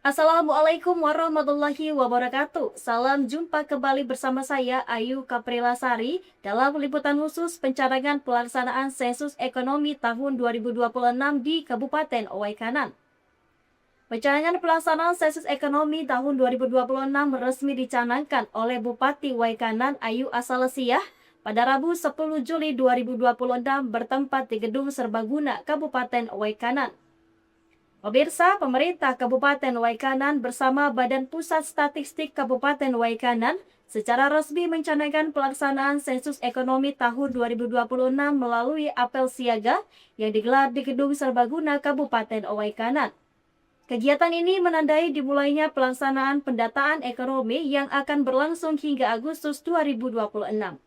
Assalamualaikum warahmatullahi wabarakatuh. Salam jumpa kembali bersama saya Ayu Kaprilasari dalam liputan khusus pencadangan pelaksanaan sensus ekonomi tahun 2026 di Kabupaten Owai Kanan. Pencadangan pelaksanaan sensus ekonomi tahun 2026 resmi dicanangkan oleh Bupati Owai Kanan Ayu Asalesiah pada Rabu 10 Juli 2026 bertempat di Gedung Serbaguna Kabupaten Owai Kanan. Pemirsa, pemerintah Kabupaten Owai Kanan bersama Badan Pusat Statistik Kabupaten Owai Kanan secara resmi mencanangkan pelaksanaan sensus ekonomi tahun 2026 melalui apel siaga yang digelar di Gedung Serbaguna Kabupaten Owai Kanan. Kegiatan ini menandai dimulainya pelaksanaan pendataan ekonomi yang akan berlangsung hingga Agustus 2026.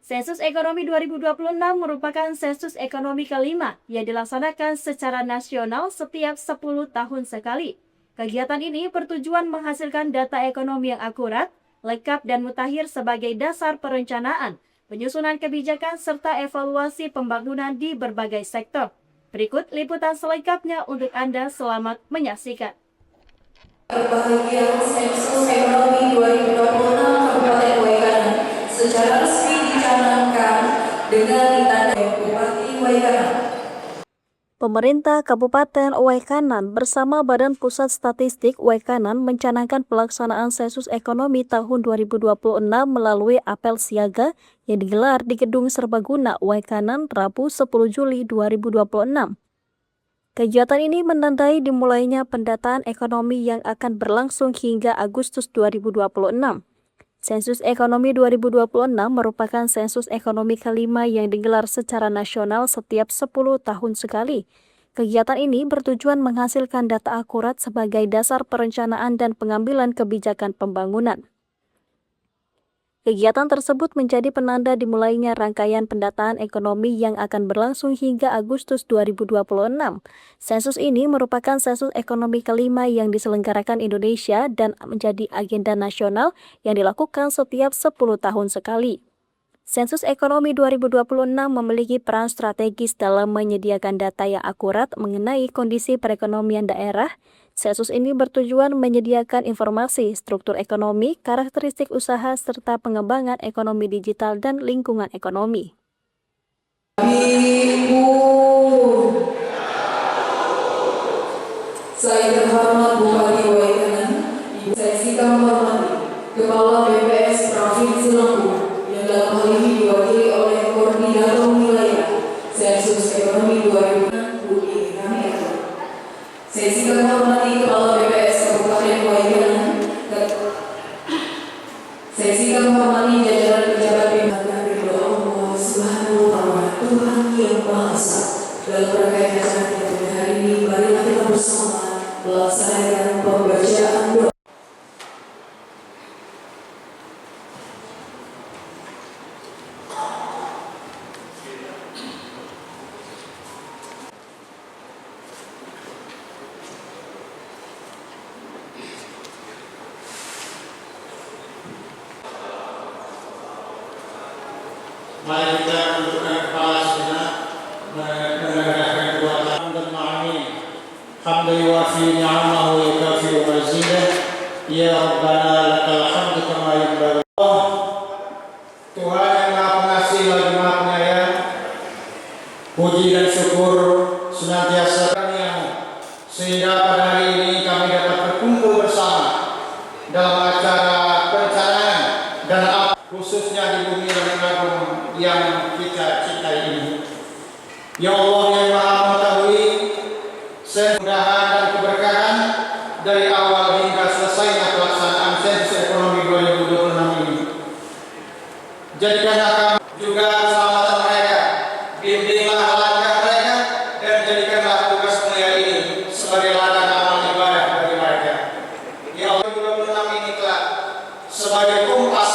Sensus Ekonomi 2026 merupakan sensus ekonomi kelima yang dilaksanakan secara nasional setiap 10 tahun sekali. Kegiatan ini bertujuan menghasilkan data ekonomi yang akurat, lengkap dan mutakhir sebagai dasar perencanaan, penyusunan kebijakan serta evaluasi pembangunan di berbagai sektor. Berikut liputan selengkapnya untuk Anda, selamat menyaksikan. Berbahagia sensus ekonomi 2026 Kabupaten Owai Kanan secara resmi dicanangkan dengan ditandai Bupati Owai Kanan. Pemerintah Kabupaten Owai Kanan bersama Badan Pusat Statistik Owai Kanan mencanangkan pelaksanaan sensus ekonomi tahun 2026 melalui apel siaga yang digelar di Gedung Serbaguna Owai Kanan Rabu 10 Juli 2026. Kegiatan ini menandai dimulainya pendataan ekonomi yang akan berlangsung hingga Agustus 2026. Sensus Ekonomi 2026 merupakan sensus ekonomi kelima yang digelar secara nasional setiap 10 tahun sekali. Kegiatan ini bertujuan menghasilkan data akurat sebagai dasar perencanaan dan pengambilan kebijakan pembangunan. Kegiatan tersebut menjadi penanda dimulainya rangkaian pendataan ekonomi yang akan berlangsung hingga Agustus 2026. Sensus ini merupakan sensus ekonomi kelima yang diselenggarakan Indonesia dan menjadi agenda nasional yang dilakukan setiap 10 tahun sekali. Sensus Ekonomi 2026 memiliki peran strategis dalam menyediakan data yang akurat mengenai kondisi perekonomian daerah. Sensus ini bertujuan menyediakan informasi, struktur ekonomi, karakteristik usaha, serta pengembangan ekonomi digital dan lingkungan ekonomi. Saya terhormat Bupati Owai Kanan, saya sikap menghormati Kepala BPS Provinsi Lampung yang dalam hal ini diwakili oleh Koordinator Wilayah Sensus Ekonomi 2026 Budi Kamil. Saya sikap menghormati Kepala BPS Kabupaten Owai Kanan. Saya sikap menghormati jajaran pejabat pimpinan ridho Allah Subhanahu wa Ta'ala, Tuhan yang Maha Esa. Dalam rangkaian acara kita hari ini, marilah kita bersama melaksanakan pembacaan doa. Mari kita tundukkan kepala sejenak, menegakkan kedua tangan dan ma'amin. Hamdan yuwafi ni'amahu wa yukafi'u mazidah. Ya Rabbana lakal hamdu kama yanbaghi. Tuhan yang Maha Pengasih lagi Maha Penyayang, puji dan syukur senantiasa kami-Mu, sehingga pada hari ini kami dapat berkumpul bersama dalam acara perencanaan dan khususnya di bumi Langit Agung yang kita cintai ini. Ya Allah yang Maha Mengetahui, semudahan dan keberkahan dari awal hingga selesainya pelaksanaan sensus ekonomi 2026 ini. Jadikanlah kami juga keselamatan mereka, bimbinglah langkah mereka, dan jadikanlah tugas mulia ini sebagai ladang amal ibadah bagi mereka. Ya Allah, 2026 ini telah sebagai kompas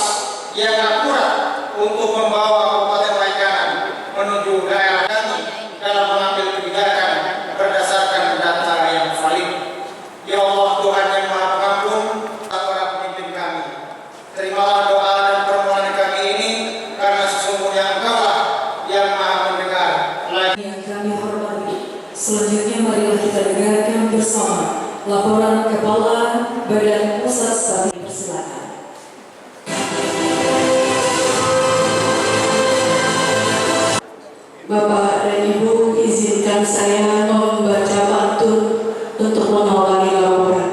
yang akurat untuk membawa Kabupaten Owai Kanan menuju daerah kami dalam mengambil kebijakan berdasarkan data yang valid. Ya Allah, Tuhan yang Maha Pengampun, para pemimpin kami, terimalah doa dan permohonan kami ini, karena sesungguhnya Engkaulah yang Maha mendengar. Yang kami hormati, selanjutnya marilah kita dengarkan bersama Laporan Kepala Badan Pusat Statistik, persilakan. Bapak dan Ibu, izinkan saya membaca pantun untuk mengawali laporan.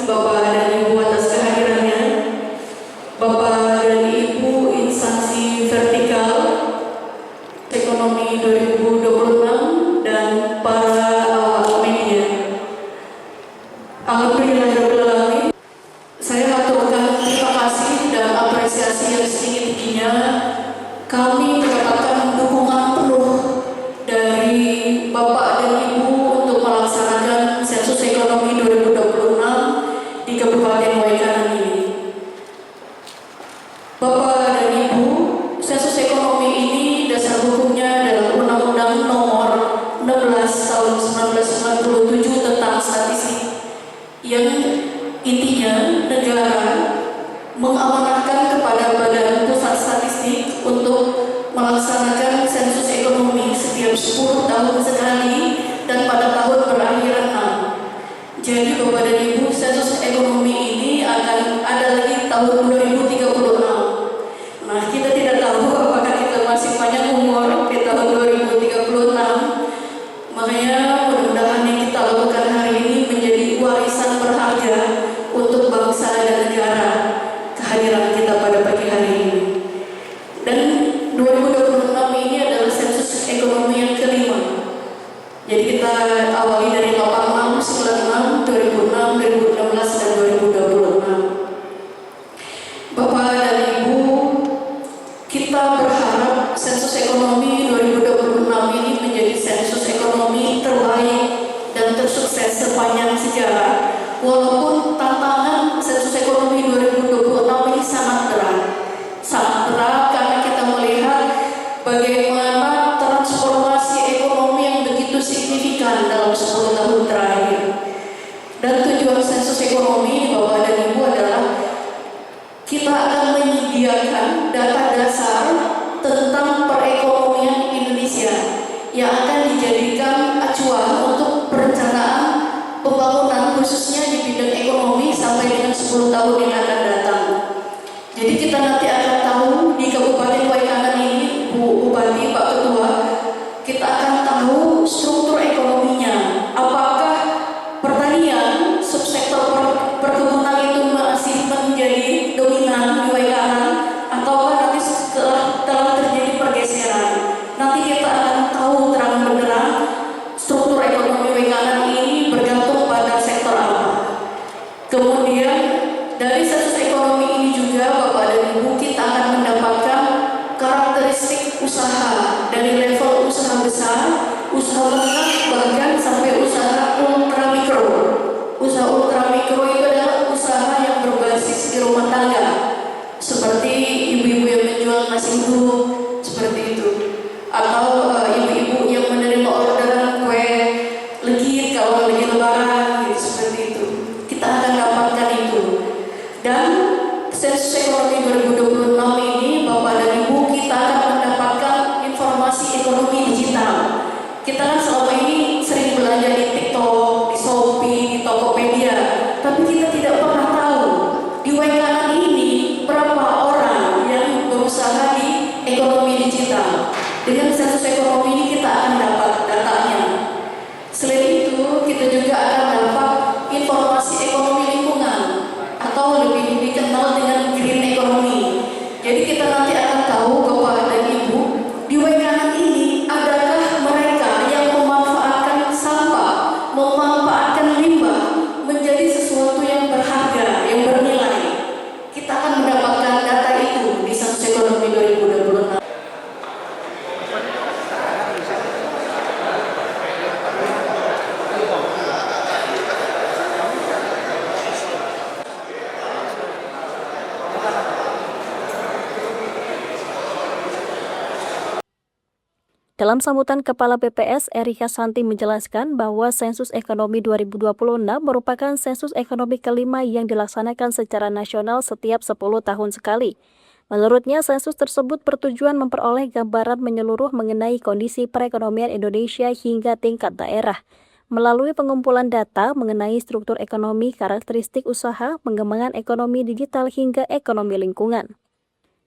Bapak dan Ibu atas kehadirannya, Bapak dan Ibu instansi vertikal ekonomi 2026 dan para awak media. Alhamdulillahirrahmanirrahim. Saya haturkan terima kasih dan apresiasi yang setinggi-tingginya. Kami mendapatkan dukungan penuh dari Bapak dan Ibu untuk melaksanakan sensus ekonomi 2026 di Kabupaten Waikanan ini. Bapak dan Ibu, sensus ekonomi ini dasar hukumnya adalah Undang-Undang Nomor 16 Tahun 1997 tentang statistik, yang intinya negara mengamanahkan kepada Badan Pusat Statistik untuk melaksanakan sensus ekonomi setiap 10 tahun sekali dan pada tahun berakhiran 6. Jadi Bapak dan Ibu, sensus ekonomi ini akan ada lagi tahun 2036. Nah, kita tidak tahu apakah kita masih panjang umur di tahun 2036. Makanya mudah-mudahan yang kita lakukan hari ini menjadi warisan berharga untuk bangsa dan negara, kehadiran kita pada pagi hari ini. Dan 2026 ini adalah sensus ekonomi yang kelima. Jadi kita awali dari 86, 96, 2006, 2016, dan 2026. Bapak dan Ibu, kita berharap sensus ekonomi 2026 ini menjadi sensus ekonomi terbaik dan tersukses sepanjang sejarah. Walaupun tantangan sensus ekonomi 2026 ini sangat berat. Sangat berat karena kita melihat bagaimana transformasi ekonomi yang begitu signifikan dalam 10 tahun terakhir. Dan tujuan sensus ekonomi, Bapak dan Ibu, adalah kita akan menyediakan data dasar tentang perekonomian Indonesia yang akan dijadikan acuan untuk perencanaan pembangunan khususnya di bidang ekonomi sampai dengan 10 tahun yang akan datang. Jadi kita nanti akan tahu di Kabupaten Waikanan ini, Bu Bupati, Pak Ketua, kita akan tahu struktur ekonominya. Apakah pertanian, subsektor perkebunan itu masih menjadi dominan di Waikanan, ataukah nanti telah terjadi pergeseran. Nanti kita akan tahu terang benderang struktur ekonomi Waikanan ini bergantung pada sektor apa. Kemudian dari sensus ekonomi ini juga, Bapak dan Ibu, kita akan mendapatkan karakteristik usaha dari level usaha besar, usaha menengah, bahkan sampai usaha ultramikro. Usaha ultramikro itu adalah usaha yang berbasis di rumah tangga, seperti ibu-ibu yang menjual nasi uduk, seperti itu, atau ibu-ibu yang menerima orderan kue legit kalau lagi lebaran, gitu, seperti itu. Kita akan dapatkan itu. Dan sensus ekonomi 2026 ini, Bapak dan Ibu, kita akan mendapatkan informasi ekonomi digital. Kita kan selama ini sering belanja di TikTok, di Shopee, di Tokopedia, tapi kita tidak pernah tahu di Waikanan ini berapa orang yang berusaha di ekonomi digital. Dengan sensus ekonomi ini kita akan dapat datanya. Selain itu, kita juga akan dapat informasi ekonomi lingkungan, atau lebih dikenal dengan green economy. Jadi kita nanti akan tahu, Bapak dan Ibu, di Waikanan ini adakah mereka yang memanfaatkan sampah, memanfaatkan limbah menjadi sesuatu yang berharga, yang bernilai. Kita akan mendapatkan data itu di sensus ekonomi 2026. Dalam sambutan Kepala BPS, Erika Santi menjelaskan bahwa sensus ekonomi 2026 merupakan sensus ekonomi kelima yang dilaksanakan secara nasional setiap 10 tahun sekali. Menurutnya, sensus tersebut bertujuan memperoleh gambaran menyeluruh mengenai kondisi perekonomian Indonesia hingga tingkat daerah, melalui pengumpulan data mengenai struktur ekonomi, karakteristik usaha, pengembangan ekonomi digital hingga ekonomi lingkungan.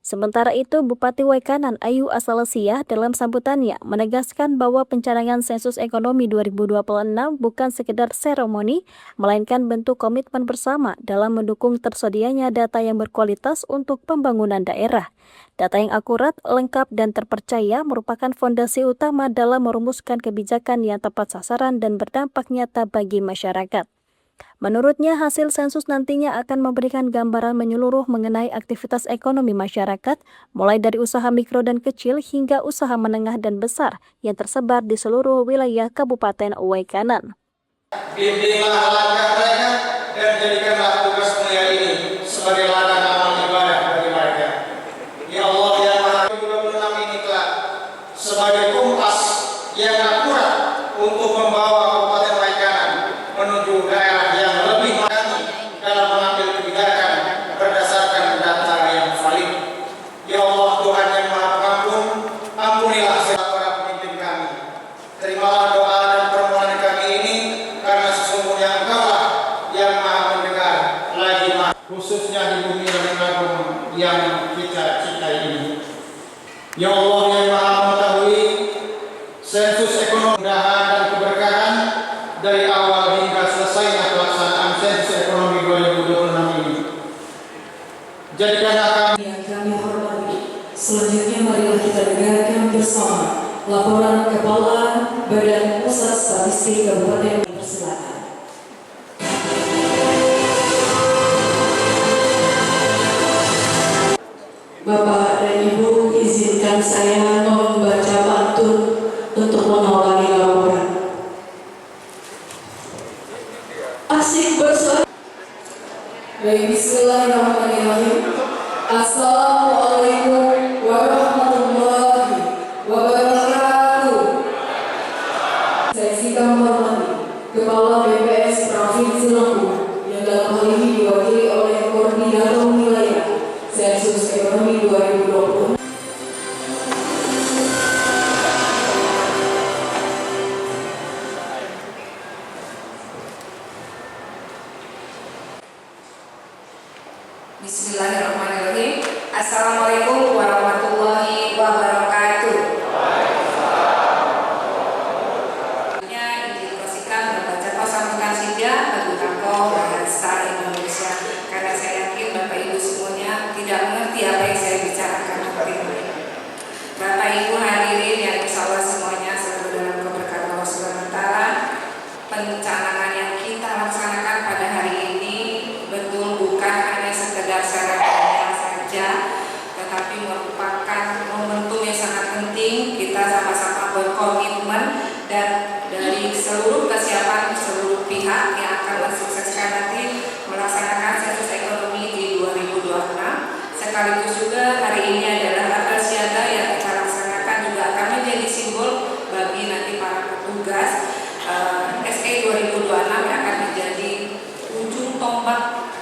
Sementara itu, Bupati Waikanan Ayu Asalesia dalam sambutannya menegaskan bahwa pencanangan sensus ekonomi 2026 bukan sekedar seremoni, melainkan bentuk komitmen bersama dalam mendukung tersedianya data yang berkualitas untuk pembangunan daerah. Data yang akurat, lengkap, dan terpercaya merupakan fondasi utama dalam merumuskan kebijakan yang tepat sasaran dan berdampak nyata bagi masyarakat. Menurutnya, hasil sensus nantinya akan memberikan gambaran menyeluruh mengenai aktivitas ekonomi masyarakat, mulai dari usaha mikro dan kecil hingga usaha menengah dan besar yang tersebar di seluruh wilayah Kabupaten Waikanan. Bimbinglah langkah mereka dan jadikanlah tugas mulia ini sebagai ladang amal ibadah bagi mereka. Ya Allah yang Maha 26 ini telah sebagai kompas yang akurat untuk membawa Kabupaten Waikanan menuju daerah yang lebih maju dalam mengambil kebijakan berdasarkan data yang valid. Ya Allah Tuhan yang Maha Pengampun, ampunilah segala para pemimpin kami. Terimalah doa dan permohonan kami ini karena sesungguhnya Engkaulah yang Maha mendengar lagi Maha, khususnya di bumi yang agung yang kita cintai ini. Ya Allah yang Maha mengetahui sensus ekonomi mudahan dan keberkahan dari awal hingga selesainya pelaksanaan sensus ekonomi 2026 ini. Jadikanlah kami Yang kami hormati, selanjutnya marilah kita dengarkan bersama laporan Kepala Badan Pusat Statistik Kabupaten Selatan. Bapak dan Ibu, izinkan saya membaca pantun untuk mengawali laporan. Asik bersama. Baik, bismillahirrahmanirrahim. Assalamualaikum warahmatullahi wabarakatuh. Saya sikap menghormati Kepala BPS Provinsi Lampung yang dalam hal ini diwakili oleh Koordinator Wilayah Sensus Ekonomi 2020. Bismillahirrahmanirrahim. Assalamualaikum warahmatullahi wabarakatuh. Indikasikan membaca sambutan saja bagi tokoh bangsa Indonesia, karena saya yakin Bapak Ibu semuanya tidak mengerti apa yang saya bicarakan hari ini. Bapak Ibu hadirin yang insya Allah semuanya selalu dalam keberkahan Allah Subhanahu wa Ta'ala. Pencanangan yang kita laksanakan pada hari ini betul bukan hanya sekedar seremonial saja, tetapi merupakan momentum yang sangat penting. Kita sama-sama berkomitmen dan dari seluruh kesiapan seluruh pihak yang akan mensukseskan nanti melaksanakan sensus ekonomi di 2026. Sekaligus juga hari ini adalah apel siaga yang kita laksanakan juga akan menjadi simbol bagi nanti para petugas SE 2026 yang akan menjadi ujung tombak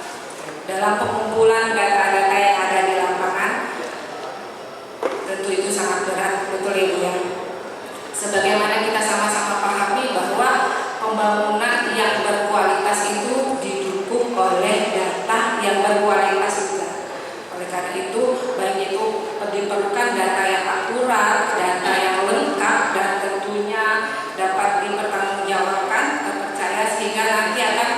dalam pengumpulan data-data yang ada di lapangan. Tentu itu sangat berat, betul Ibu ya. Sebagaimana kita sama-sama pahami bahwa pembangunan yang berkualitas itu didukung oleh data yang berkualitas juga. Oleh karena itu, baik itu diperlukan data yang akurat, data yang lengkap, dan tentunya dapat dipertanggungjawabkan, terpercaya, sehingga nanti akan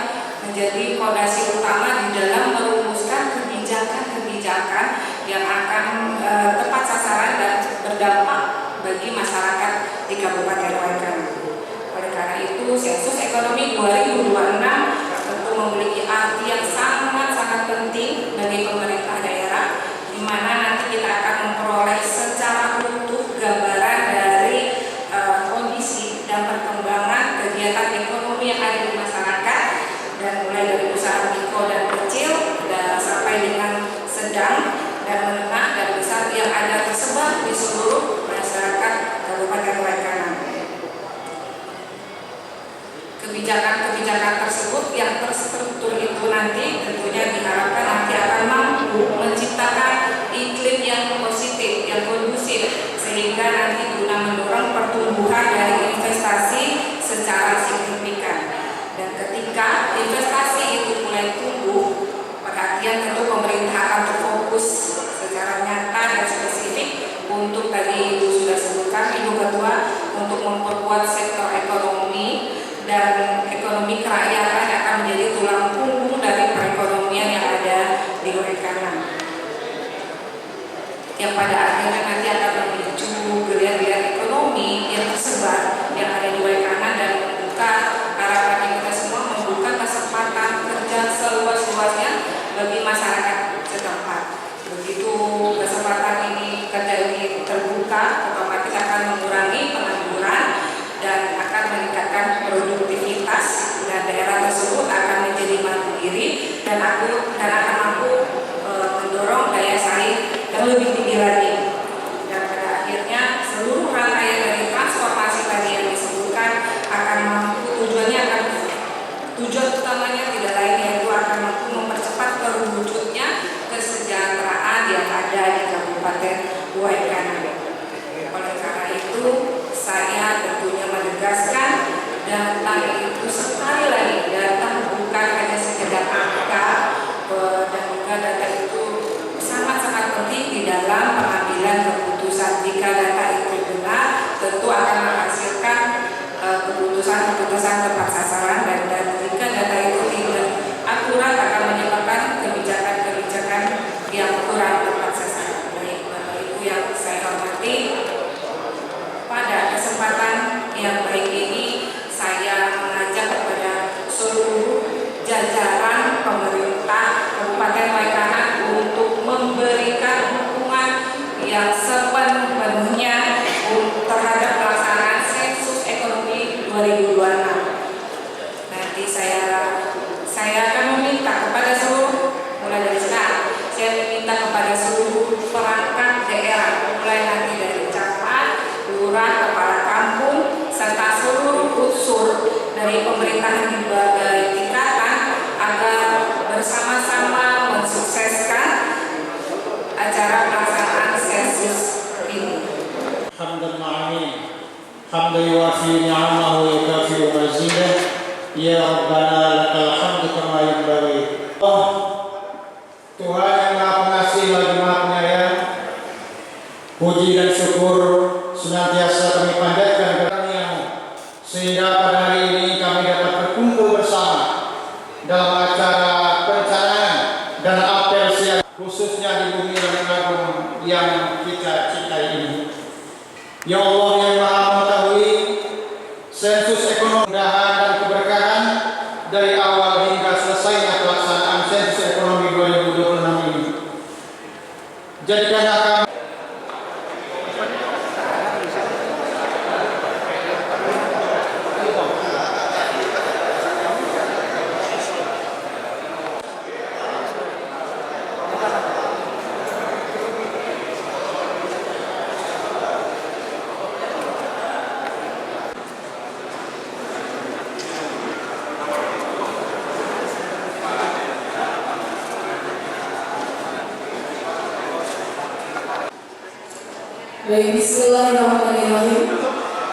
menjadi fondasi utama di dalam merumuskan kebijakan-kebijakan yang akan tepat sasaran dan berdampak bagi masyarakat di Kabupaten Waikanan. Oleh karena itu, sensus ekonomi 2026 tentu memiliki arti yang sangat-sangat penting bagi pemerintah daerah, di mana nanti kita akan memperoleh secara utuh gambaran dari kondisi dan perkembangan kegiatan ekonomi yang ada di masyarakat, dan mulai dari usaha mikro dan kecil dan sampai dengan sedang dan menengah dan besar yang ada tersebar di seluruh masyarakat Kabupaten Waikanan. Kebijakan-kebijakan tersebut yang terstruktur itu nanti tentunya diharapkan nanti akan mampu menciptakan iklim sehingga nanti guna mendorong pertumbuhan dari investasi secara signifikan. Dan ketika investasi itu mulai tumbuh, perhatian tentu pemerintah akan berfokus secara nyata dan spesifik untuk, tadi Ibu sudah sebutkan, Ibu Ketua, untuk memperkuat sektor ekonomi dan ekonomi kerakyatan yang akan menjadi tulang punggung dari perekonomian yang ada di Waikanan, yang pada akhirnya nanti akan memicu geliat-geliat ekonomi yang tersebar yang ada di Waikanan dan membuka harapan kita semua, membuka kesempatan kerja seluas-luasnya bagi masyarakat setempat. Begitu kesempatan ini, kerja ini terbuka, otomatis akan mengurangi pengangguran dan akan meningkatkan produktivitas, dan daerah tersebut akan menjadi mandiri dan akan mampu mendorong daya saing yang lebih tinggi lagi. Dan pada akhirnya seluruh rangkaian dari transformasi tadi yang disebutkan akan mampu, tujuan utamanya tidak lain yaitu akan mampu mempercepat terwujudnya kesejahteraan yang ada di Kabupaten Waikanan. Oleh karena itu, saya tentunya menegaskan data itu sekali lagi, data bukan hanya sekedar angka, dan juga data itu sangat-sangat penting di dalam pengambilan keputusan. Jika data itu benar, tentu akan menghasilkan keputusan-keputusan tepat sasaran, dan jika data itu tidak akurat akan menyebabkan kebijakan-kebijakan yang kurang tepat sasaran. Baik, Bapak Ibu yang saya hormati, pada kesempatan yang baik ini saya mengajak kepada seluruh jajaran pemerintah Kabupaten Waikanan untuk memberikan dukungan yang sepenuhnya terhadap pelaksanaan sensus ekonomi 2026. Nanti saya akan meminta kepada seluruh, mulai dari sekarang, saya meminta kepada seluruh perangkat daerah, mulai nanti dari camat, lurah, kepala kampung, serta seluruh unsur dari pemerintahan di berbagai tingkatan agar bersama-sama mensukseskan acara pelaksanaan sensus ini. Hamdan ma'amin, hamdan yuafi ni'amahu wa yukafi mazidah, ya Rabbana lakal hamdu kama yanbaghi. Tuhan yang Maha Pengasih lagi Maha Penyayang, puji dan syukur senantiasa kami panjatkan kepada-Mu, sehingga pada hari ini kami dapat berkumpul bersama dalam acara perencanaan dan apel siaga, khususnya di bumi Langit Agung yang kita cintai ini. Ya Allah yang Maha Mengetahui, sensus ekonomi, mudahan dan keberkahan dari awal hingga selesainya pelaksanaan sensus ekonomi 2026 ini. Jadikanlah kami Baik, bismillahirrahmanirrahim.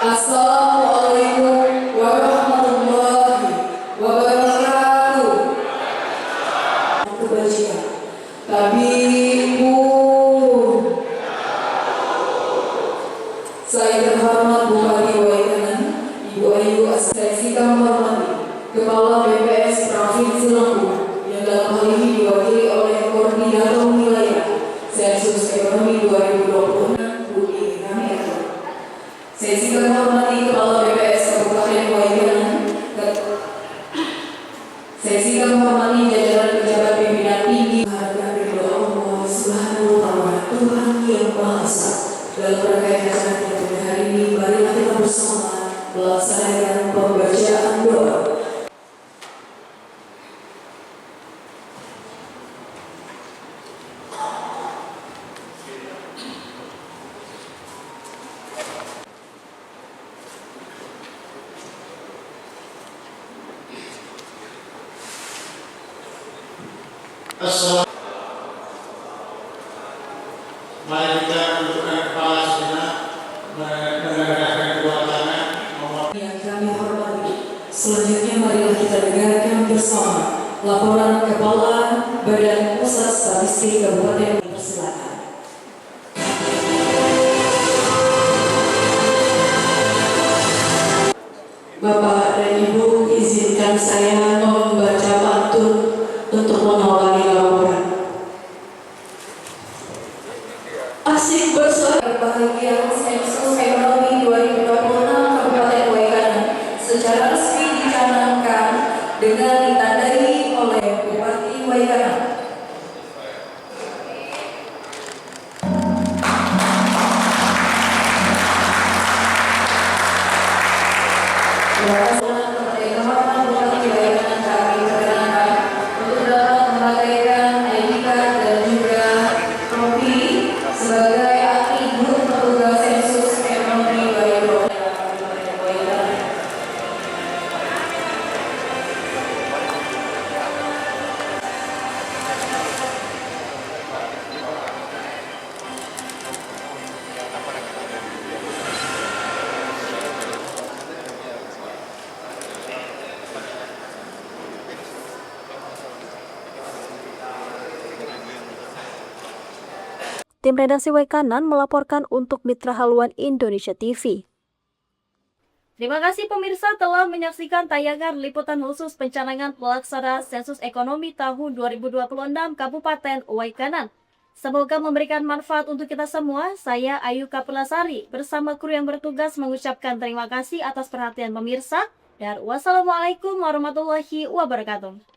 Assalamualaikum warahmatullahi wabarakatuh. Kebajikan. Tabibun. Saya terhormat Bupati Waikanan, Ibu Ayu Asasi, kami hormati Kepala BPS Provinsi Lampung yang dalam hal ini diwakili oleh Koordinator Wilayah Sensus Ekonomi 2026. Saya juga menghormati Kepala BPS Kabupaten Waikanan. Saya juga menghormati jajaran pejabat pimpinan tinggi. Harga ridho Allah Subhanahu wa Ta'ala, Tuhan yang Maha Esa. Dalam rangkaian acara kita pada hari ini, marilah kita bersama melaksanakan pembacaan doa. Assalamualaikum. Mari kita tundukkan kepala sejenak. Selanjutnya marilah kita dengarkan bersama laporan Kepala Badan Pusat Statistik Kabupaten Selatan. Bapak dan Ibu, izinkan saya membaca pantun untuk mengawali laporan. Asik berbahagia sensus ekonomi 2026 Kabupaten Waikanan secara resmi dicanangkan dengan ditandai oleh Bupati Waikanan. Tim redaksi Waikanan melaporkan untuk Mitra Haluan Indonesia TV. Terima kasih pemirsa telah menyaksikan tayangan liputan khusus pencanangan pelaksana sensus ekonomi tahun 2026 Kabupaten Waikanan. Semoga memberikan manfaat untuk kita semua. Saya Ayu Kaprilasari bersama kru yang bertugas mengucapkan terima kasih atas perhatian pemirsa dan wassalamualaikum warahmatullahi wabarakatuh.